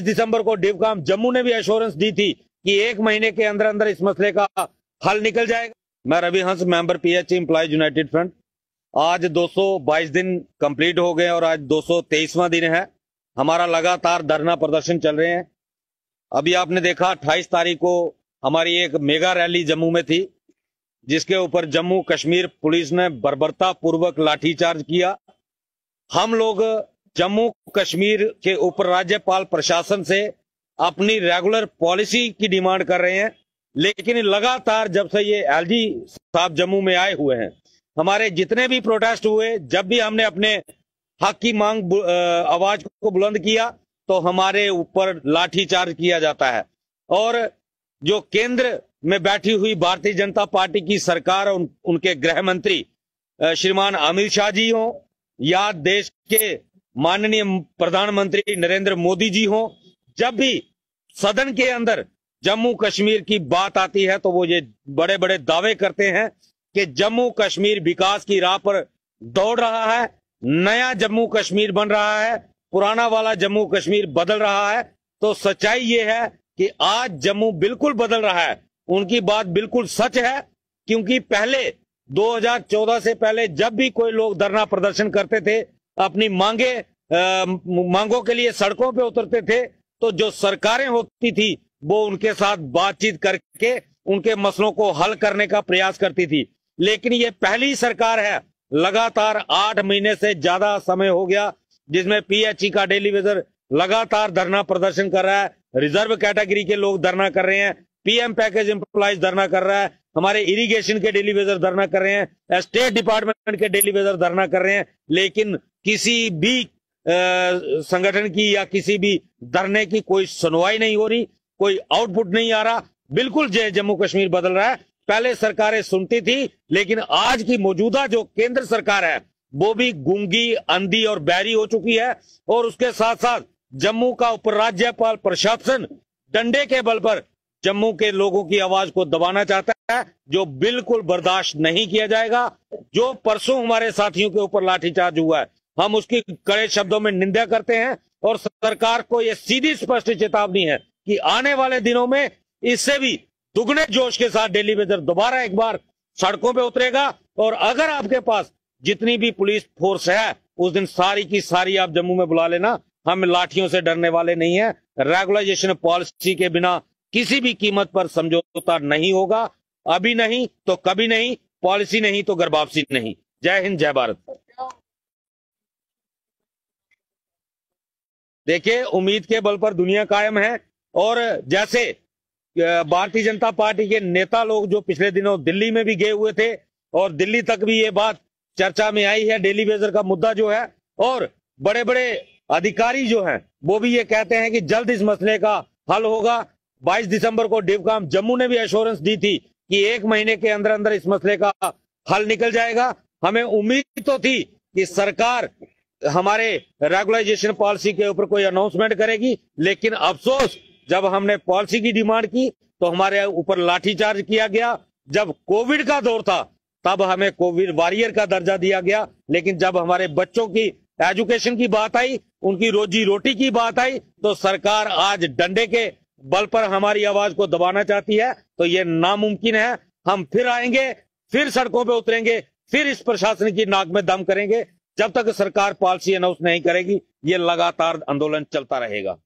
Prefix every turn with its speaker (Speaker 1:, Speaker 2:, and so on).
Speaker 1: दिसंबर को डिवकाम जम्मू ने भी एश्योरेंस दी थी कि 1 महीने के अंदर अंदर इस मसले का हल निकल जाएगा। मैं रवि हंस, member pH employees United front. आज 222 दिन कंप्लीट हो गए और आज 223वां दिन है। हमारा लगातार धरना प्रदर्शन चल रहे हैं। अभी आपने देखा 28 तारीख को हमारी एक मेगा रैली जम्मू में थी, जिसके ऊपर जम्मू कश्मीर पुलिस ने बर्बरता पूर्वक लाठीचार्ज किया। हम लोग जम्मू कश्मीर के ऊपर राज्यपाल प्रशासन से अपनी रेगुलर पॉलिसी की डिमांड कर रहे हैं, लेकिन लगातार जब से ये एलजी साहब जम्मू में आए हुए हैं, हमारे जितने भी प्रोटेस्ट हुए, जब भी हमने अपने हक की मांग आवाज को बुलंद किया तो हमारे ऊपर लाठीचार्ज किया जाता है। और जो केंद्र में बैठी हुई भारतीय जनता पार्टी की सरकार और उनके गृह मंत्री श्रीमान अमित शाह जी हो या देश के माननीय प्रधानमंत्री नरेंद्र मोदी जी हो, जब भी सदन के अंदर जम्मू कश्मीर की बात आती है तो वो ये बड़े बड़े दावे करते हैं कि जम्मू कश्मीर विकास की राह पर दौड़ रहा है, नया जम्मू कश्मीर बन रहा है, पुराना वाला जम्मू कश्मीर बदल रहा है। तो सच्चाई ये है कि आज जम्मू बिल्कुल बदल रहा है। उनकी बात बिल्कुल सच है, क्योंकि पहले 2014 से पहले जब भी कोई लोग धरना प्रदर्शन करते थे, अपनी मांगों के लिए सड़कों पे उतरते थे, तो जो सरकारें होती थी वो उनके साथ बातचीत करके उनके मसलों को हल करने का प्रयास करती थी। लेकिन ये पहली सरकार है, लगातार 8 महीने से ज्यादा समय हो गया, जिसमें पीएचई का डेली वेजर लगातार धरना प्रदर्शन कर रहा है, रिजर्व कैटेगरी के लोग धरना कर रहे हैं, पीएम पैकेज एम्प्लॉइज धरना कर रहा है, हमारे इरिगेशन के डेली वेजर धरना कर रहे हैं, स्टेट डिपार्टमेंट के डेली वेजर धरना कर रहे हैं। लेकिन किसी भी संगठन की या किसी भी धरने की कोई सुनवाई नहीं हो रही, कोई आउटपुट नहीं आ रहा। बिल्कुल जम्मू कश्मीर बदल रहा है। पहले सरकारें सुनती थी, लेकिन आज की मौजूदा जो केंद्र सरकार है वो भी गूंगी, अंधी और बहरी हो चुकी है। और उसके साथ साथ जम्मू का उपराज्यपाल प्रशासन डंडे के बल पर जम्मू के लोगों की आवाज को दबाना चाहता है, जो बिल्कुल बर्दाश्त नहीं किया जाएगा। जो परसों हमारे साथियों के ऊपर लाठीचार्ज हुआ है, हम उसकी कड़े शब्दों में निंदा करते हैं और सरकार को यह सीधी स्पष्ट चेतावनी है कि आने वाले दिनों में इससे भी दुगने जोश के साथ डेली वेजर दोबारा एक बार सड़कों पे उतरेगा। और अगर आपके पास जितनी भी पुलिस फोर्स है, उस दिन सारी की सारी आप जम्मू में बुला लेना। हम लाठियों से डरने वाले नहीं है। रेगुलाइजेशन पॉलिसी के बिना किसी भी कीमत पर समझौता नहीं होगा। अभी नहीं तो कभी नहीं, पॉलिसी नहीं तो घर वापसी नहीं। जय हिंद, जय भारत। देखिए, उम्मीद के बल पर दुनिया कायम है। और जैसे भारतीय जनता पार्टी के नेता लोग जो पिछले दिनों दिल्ली में भी गए हुए थे और दिल्ली तक भी ये बात चर्चा में आई है, डेली वेजर का मुद्दा जो है, और बड़े बड़े अधिकारी जो हैं वो भी ये कहते हैं कि जल्द इस मसले का हल होगा। 22 दिसंबर को डिवकाम जम्मू ने भी एश्योरेंस दी थी कि 1 महीने के अंदर अंदर इस मसले का हल निकल जाएगा। हमें उम्मीद तो थी कि सरकार हमारे रेगुलाइजेशन पॉलिसी के ऊपर कोई अनाउंसमेंट करेगी, लेकिन अफसोस, जब हमने पॉलिसी की डिमांड की तो हमारे ऊपर लाठीचार्ज किया गया। जब कोविड का दौर था तब हमें कोविड वॉरियर का दर्जा दिया गया, लेकिन जब हमारे बच्चों की एजुकेशन की बात आई, उनकी रोजी रोटी की बात आई, तो सरकार आज डंडे के बल पर हमारी आवाज को दबाना चाहती है। तो ये नामुमकिन है। हम फिर आएंगे, फिर सड़कों पे उतरेंगे, फिर इस प्रशासन की नाक में दम करेंगे। जब तक सरकार पॉलिसी अनाउंस नहीं करेगी, ये लगातार आंदोलन चलता रहेगा।